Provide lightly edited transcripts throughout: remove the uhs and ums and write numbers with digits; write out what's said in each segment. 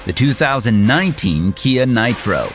the 2019 Kia Niro.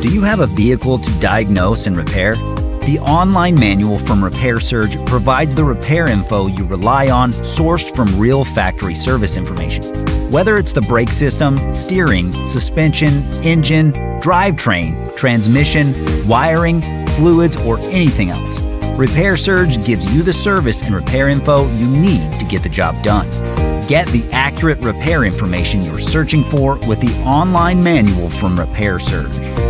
Do you have a vehicle to diagnose and repair? The online manual from Repair Surge provides the repair info you rely on, sourced from real factory service information. Whether it's the brake system, steering, suspension, engine, drivetrain, transmission, wiring, fluids, or anything else, Repair Surge gives you the service and repair info you need to get the job done. Get the accurate repair information you're searching for with the online manual from Repair Surge.